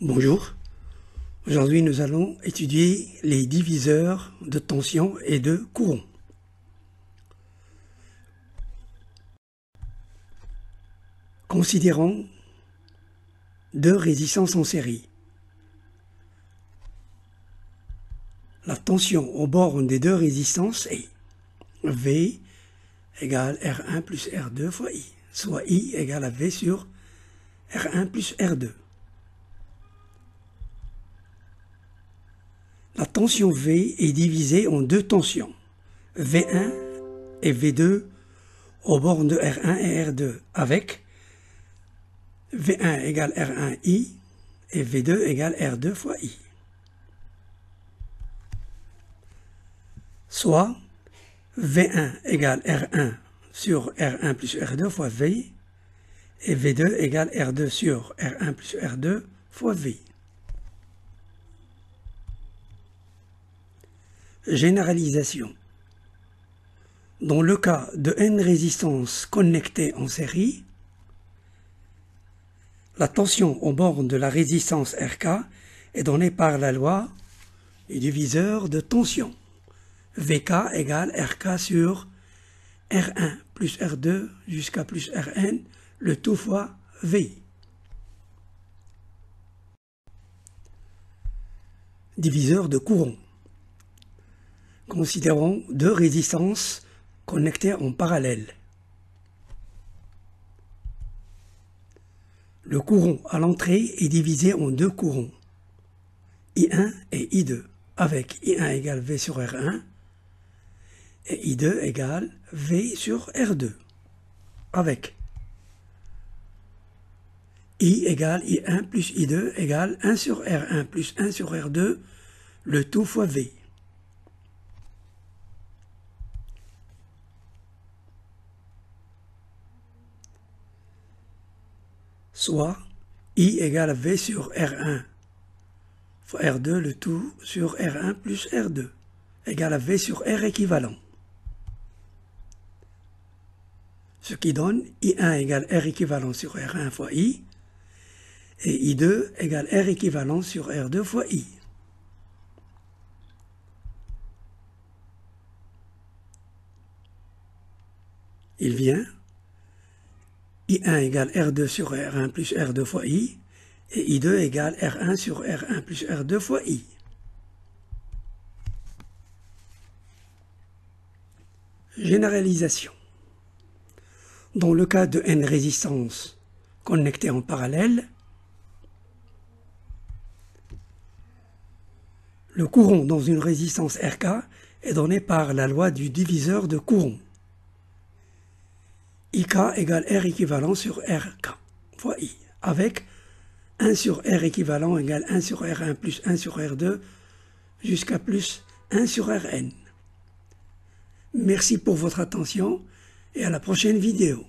Bonjour, aujourd'hui nous allons étudier les diviseurs de tension et de courant. Considérons deux résistances en série. La tension aux bornes des deux résistances est V égale R1 plus R2 fois I, soit I égale à V sur R1 plus R2. La tension V est divisée en deux tensions, V1 et V2 aux bornes de R1 et R2, avec V1 égale R1I et V2 égale R2 fois I. Soit V1 égale R1 sur R1 plus R2 fois V et V2 égale R2 sur R1 plus R2 fois V. Généralisation. Dans le cas de n résistances connectées en série, la tension aux bornes de la résistance Rk est donnée par la loi du diviseur de tension. Vk égale Rk sur R1 plus R2 jusqu'à plus Rn, le tout fois V. Diviseur de courant. Considérons deux résistances connectées en parallèle. Le courant à l'entrée est divisé en deux courants, I1 et I2, avec I1 égale V sur R1 et I2 égale V sur R2, avec I égale I1 plus I2 égale 1 sur R1 plus 1 sur R2, le tout fois V. Soit I égale à V sur R1 fois R2, le tout sur R1 plus R2, égale à V sur R équivalent. Ce qui donne I1 égale R équivalent sur R1 fois I, et I2 égale R équivalent sur R2 fois I. Il vient I1 égale R2 sur R1 plus R2 fois I, et I2 égale R1 sur R1 plus R2 fois I. Généralisation. Dans le cas de n résistances connectées en parallèle, le courant dans une résistance Rk est donné par la loi du diviseur de courant. IK égale R équivalent sur Rk fois I, avec 1 sur R équivalent égale 1 sur R1 plus 1 sur R2 jusqu'à plus 1 sur Rn. Merci pour votre attention et à la prochaine vidéo.